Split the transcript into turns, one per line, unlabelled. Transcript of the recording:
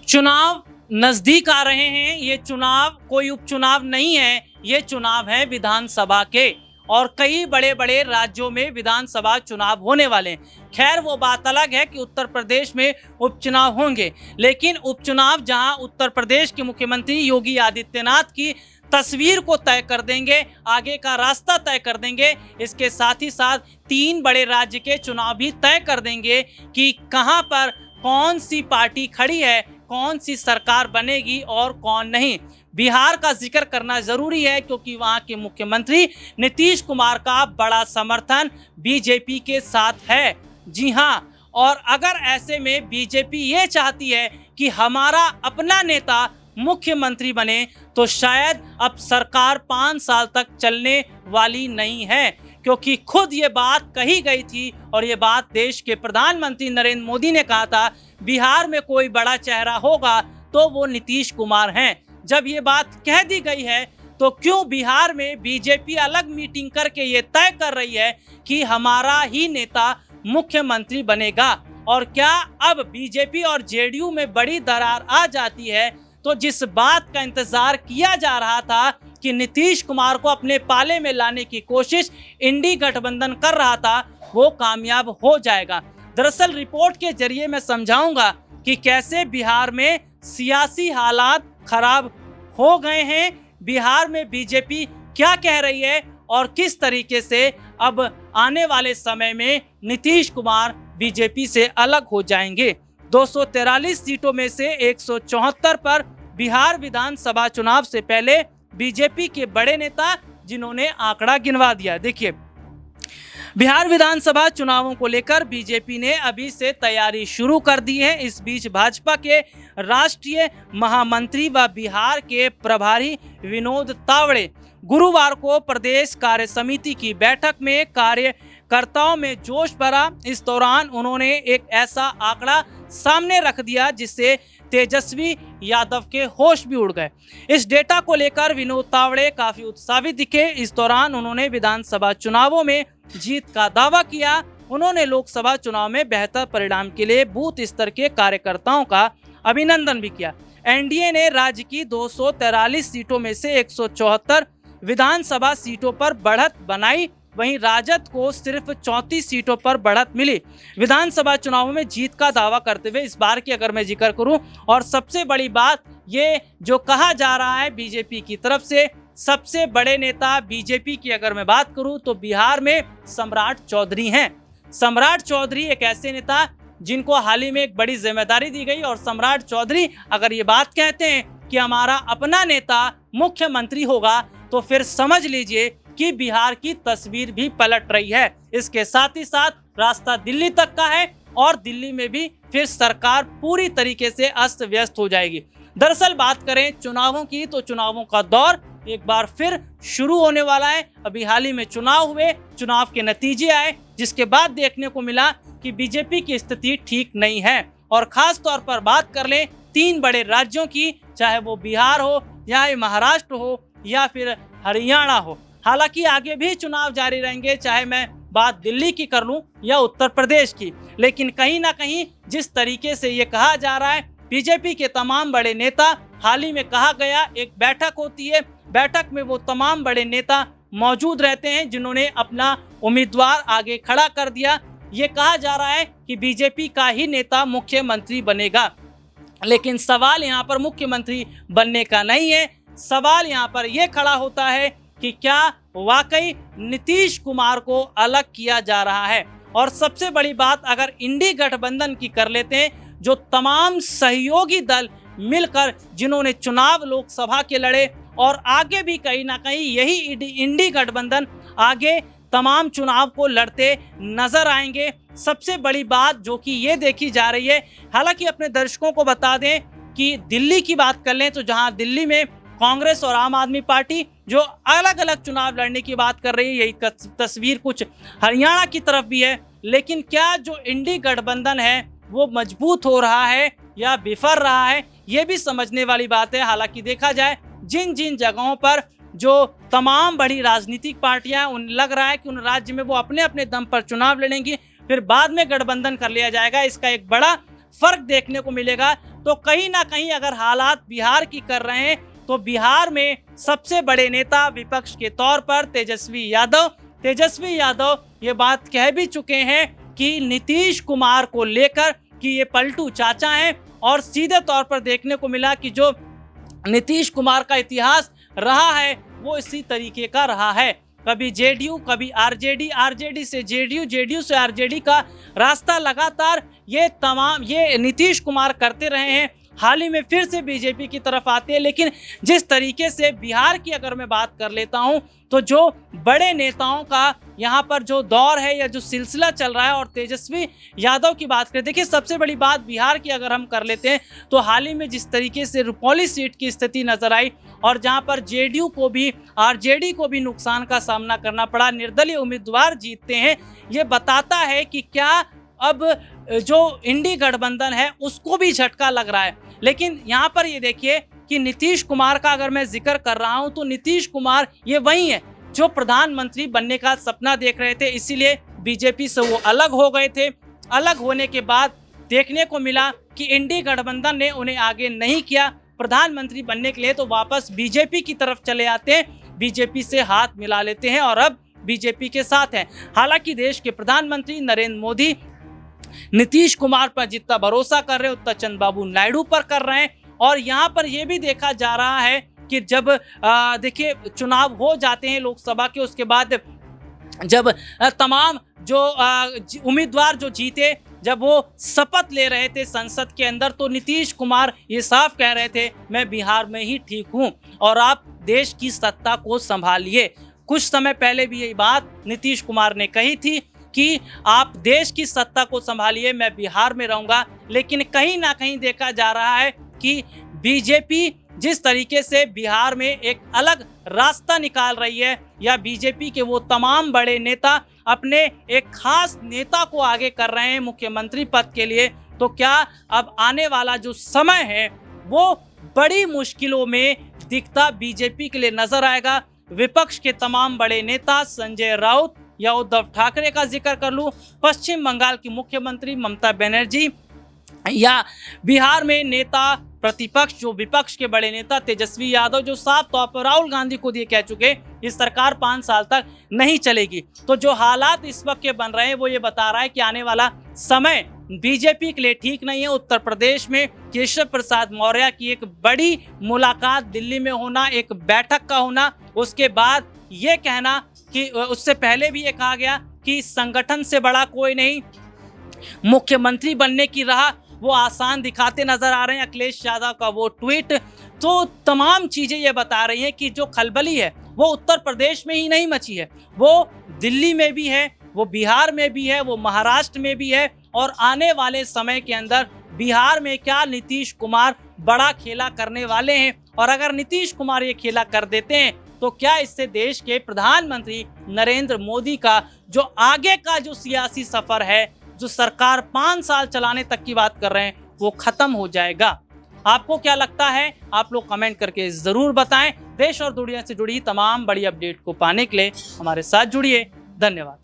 चुनाव नजदीक आ रहे हैं। ये चुनाव कोई उपचुनाव नहीं है, ये चुनाव है विधानसभा के। और कई बड़े बड़े राज्यों में विधानसभा चुनाव होने वाले हैं। खैर वो बात अलग है कि उत्तर प्रदेश में उपचुनाव होंगे, लेकिन उपचुनाव जहां उत्तर प्रदेश के मुख्यमंत्री योगी आदित्यनाथ की तस्वीर को तय कर देंगे, आगे का रास्ता तय कर देंगे, इसके साथ ही साथ 3 बड़े राज्य के चुनाव भी तय कर देंगे कि कहां पर कौन सी पार्टी खड़ी है, कौन सी सरकार बनेगी और कौन नहीं। बिहार का जिक्र करना जरूरी है क्योंकि वहां के मुख्यमंत्री नीतीश कुमार का बड़ा समर्थन बीजेपी के साथ है। जी हां, और अगर ऐसे में बीजेपी ये चाहती है कि हमारा अपना नेता मुख्यमंत्री बने, तो शायद अब सरकार 5 साल तक चलने वाली नहीं है, क्योंकि खुद ये बात कही गई थी और ये बात देश के प्रधानमंत्री नरेंद्र मोदी ने कहा था, बिहार में कोई बड़ा चेहरा होगा तो वो नीतीश कुमार हैं। जब ये बात कह दी गई है तो क्यों बिहार में बीजेपी अलग मीटिंग करके ये तय कर रही है कि हमारा ही नेता मुख्यमंत्री बनेगा। और क्या अब बीजेपी और जेडीयू में बड़ी दरार आ जाती है, तो जिस बात का इंतजार किया जा रहा था कि नीतीश कुमार को अपने पाले में लाने की कोशिश इंडी गठबंधन कर रहा था, वो कामयाब हो जाएगा। दरअसल रिपोर्ट के जरिए मैं समझाऊंगा कि कैसे बिहार में सियासी हालात खराब हो गए हैं, बिहार में बीजेपी क्या कह रही है और किस तरीके से अब आने वाले समय में नीतीश कुमार बीजेपी से अलग हो जाएंगे। 243 सीटों में से 174 पर बिहार विधानसभा चुनाव से पहले बीजेपी के बड़े नेता जिन्होंने आंकड़ा गिनवा दिया। देखिए, बिहार विधानसभा चुनावों को लेकर बीजेपी ने अभी से तैयारी शुरू कर दी है। इस बीच भाजपा के राष्ट्रीय महामंत्री व बिहार के प्रभारी विनोद तावड़े गुरुवार को प्रदेश कार्य समिति की बैठक में कार्यकर्ताओं में जोश भरा। इस दौरान उन्होंने एक ऐसा आंकड़ा सामने रख दिया जिससे तेजस्वी यादव के होश भी उड़ गए। इस डेटा को लेकर विनोद तावड़े काफी उत्साहित दिखे। इस दौरान उन्होंने विधानसभा चुनावों में जीत का दावा किया। उन्होंने लोकसभा चुनाव में बेहतर परिणाम के लिए बूथ स्तर के कार्यकर्ताओं का अभिनंदन भी किया। एनडीए ने राज्य की 243 सीटों में से 174 विधानसभा सीटों पर बढ़त बनाई, वहीं राजद को सिर्फ 34 सीटों पर बढ़त मिली। विधानसभा चुनावों में जीत का दावा करते हुए इस बार की अगर मैं जिक्र करूं, और सबसे बड़ी बात ये जो कहा जा रहा है बीजेपी की तरफ से, सबसे बड़े नेता बीजेपी की अगर मैं बात करूं तो बिहार में सम्राट चौधरी हैं। सम्राट चौधरी एक ऐसे नेता जिनको हाल ही में एक बड़ी जिम्मेदारी दी गई, और सम्राट चौधरी अगर ये बात कहते हैं कि हमारा अपना नेता मुख्यमंत्री होगा, तो फिर समझ लीजिए कि बिहार की तस्वीर भी पलट रही है। इसके साथ ही साथ रास्ता दिल्ली तक का है और दिल्ली में भी फिर सरकार पूरी तरीके से अस्त व्यस्त हो जाएगी। दरअसल बात करें चुनावों की, तो चुनावों का दौर एक बार फिर शुरू होने वाला है। अभी हाल ही में चुनाव हुए, चुनाव के नतीजे आए, जिसके बाद देखने को मिला कि बीजेपी की स्थिति ठीक नहीं है। और खास तौर पर बात कर लें 3 बड़े राज्यों की, चाहे वो बिहार हो या महाराष्ट्र हो या फिर हरियाणा हो। हालांकि आगे भी चुनाव जारी रहेंगे, चाहे मैं बात दिल्ली की कर लूं या उत्तर प्रदेश की, लेकिन कहीं ना कहीं जिस तरीके से ये कहा जा रहा है बीजेपी के तमाम बड़े नेता, हाल ही में कहा गया एक बैठक होती है, बैठक में वो तमाम बड़े नेता मौजूद रहते हैं जिन्होंने अपना उम्मीदवार आगे खड़ा कर दिया। ये कहा जा रहा है कि बीजेपी का ही नेता मुख्यमंत्री बनेगा, लेकिन सवाल यहाँ पर मुख्यमंत्री बनने का नहीं है। सवाल यहाँ पर यह खड़ा होता है कि क्या वाकई नीतीश कुमार को अलग किया जा रहा है। और सबसे बड़ी बात अगर इंडी गठबंधन की कर लेते हैं, जो तमाम सहयोगी दल मिलकर जिन्होंने चुनाव लोकसभा के लड़े, और आगे भी कहीं ना कहीं यही इंडी गठबंधन आगे तमाम चुनाव को लड़ते नजर आएंगे। सबसे बड़ी बात जो कि ये देखी जा रही है, हालांकि अपने दर्शकों को बता दें कि दिल्ली की बात कर लें तो जहां दिल्ली में कांग्रेस और आम आदमी पार्टी जो अलग अलग चुनाव लड़ने की बात कर रही है, यही तस्वीर कुछ हरियाणा की तरफ भी है। लेकिन क्या जो इंडी गठबंधन है वो मजबूत हो रहा है या बिफर रहा है, ये भी समझने वाली बात है। हालांकि देखा जाए जिन जिन जगहों पर जो तमाम बड़ी राजनीतिक पार्टियां, उन लग रहा है कि उन राज्य में वो अपने अपने दम पर चुनाव लड़ेंगी, फिर बाद में गठबंधन कर लिया जाएगा। इसका एक बड़ा फर्क देखने को मिलेगा। तो कहीं ना कहीं अगर हालात बिहार की कर रहे हैं तो बिहार में सबसे बड़े नेता विपक्ष के तौर पर तेजस्वी यादव ये बात कह भी चुके हैं कि नीतीश कुमार को लेकर कि ये पलटू चाचा हैं। और सीधे तौर पर देखने को मिला कि जो नीतीश कुमार का इतिहास रहा है वो इसी तरीके का रहा है, कभी जेडीयू कभी आरजेडी से जेडीयू, जेडीयू से आरजेडी का रास्ता लगातार ये नीतीश कुमार करते रहे हैं। हाल ही में फिर से बीजेपी की तरफ आते हैं। लेकिन जिस तरीके से बिहार की अगर मैं बात कर लेता हूं तो जो बड़े नेताओं का यहाँ पर जो दौर है या जो सिलसिला चल रहा है, और तेजस्वी यादव की बात करें, देखिए सबसे बड़ी बात बिहार की अगर हम कर लेते हैं तो हाल ही में जिस तरीके से रुपौली सीट की स्थिति नजर आई और जहाँ पर जेडीयू को भी आरजेडी को भी नुकसान का सामना करना पड़ा, निर्दलीय उम्मीदवार जीतते हैं, ये बताता है कि क्या अब जो इंडी गठबंधन है उसको भी झटका लग रहा है। लेकिन यहाँ पर ये देखिए कि नीतीश कुमार का अगर मैं जिक्र कर रहा हूँ तो नीतीश कुमार ये वही है जो प्रधानमंत्री बनने का सपना देख रहे थे, इसीलिए बीजेपी से वो अलग हो गए थे। अलग होने के बाद देखने को मिला कि इंडी गठबंधन ने उन्हें आगे नहीं किया प्रधानमंत्री बनने के लिए, तो वापस बीजेपी की तरफ चले आते हैं, बीजेपी से हाथ मिला लेते हैं और अब बीजेपी के साथ हैं। हालांकि देश के प्रधानमंत्री नरेंद्र मोदी नीतीश कुमार पर जितना भरोसा कर रहे हैं उतना चंद्रबाबू नायडू पर कर रहे हैं। और यहाँ पर यह भी देखा जा रहा है कि जब देखिए चुनाव हो जाते हैं लोकसभा के, उसके बाद जब तमाम जो उम्मीदवार जो जीते जब वो शपथ ले रहे थे संसद के अंदर, तो नीतीश कुमार ये साफ कह रहे थे मैं बिहार में ही ठीक हूँ और आप देश की सत्ता को संभालिए। कुछ समय पहले भी यही बात नीतीश कुमार ने कही थी कि आप देश की सत्ता को संभालिए, मैं बिहार में रहूंगा। लेकिन कहीं ना कहीं देखा जा रहा है कि बीजेपी जिस तरीके से बिहार में एक अलग रास्ता निकाल रही है, या बीजेपी के वो तमाम बड़े नेता अपने एक खास नेता को आगे कर रहे हैं मुख्यमंत्री पद के लिए, तो क्या अब आने वाला जो समय है वो बड़ी मुश्किलों में दिखता बीजेपी के लिए नजर आएगा। विपक्ष के तमाम बड़े नेता संजय राउत या उद्धव ठाकरे का जिक्र कर लूं, पश्चिम बंगाल की मुख्यमंत्री ममता बनर्जी, या बिहार में नेता प्रतिपक्ष जो विपक्ष के बड़े नेता तेजस्वी यादव, जो साफ तौर पर राहुल गांधी खुद ये कह चुके इस सरकार 5 साल तक नहीं चलेगी। तो जो हालात इस वक्त के बन रहे हैं वो ये बता रहा है कि आने वाला समय बीजेपी के लिए ठीक नहीं है। उत्तर प्रदेश में केशव प्रसाद मौर्य की एक बड़ी मुलाकात दिल्ली में होना, एक बैठक का होना, उसके बाद ये कहना कि उससे पहले भी ये कहा गया कि संगठन से बड़ा कोई नहीं, मुख्यमंत्री बनने की राह वो आसान दिखाते नजर आ रहे हैं, अखिलेश यादव का वो ट्वीट, तो तमाम चीजें ये बता रही हैं कि जो खलबली है वो उत्तर प्रदेश में ही नहीं मची है, वो दिल्ली में भी है, वो बिहार में भी है, वो महाराष्ट्र में भी है। और आने वाले समय के अंदर बिहार में क्या नीतीश कुमार बड़ा खेला करने वाले हैं, और अगर नीतीश कुमार ये खेला कर देते हैं तो क्या इससे देश के प्रधानमंत्री नरेंद्र मोदी का जो आगे का जो सियासी सफर है, जो सरकार 5 साल चलाने तक की बात कर रहे हैं, वो खत्म हो जाएगा। आपको क्या लगता है आप लोग कमेंट करके जरूर बताएं। देश और दुनिया से जुड़ी तमाम बड़ी अपडेट को पाने के लिए हमारे साथ जुड़िए। धन्यवाद।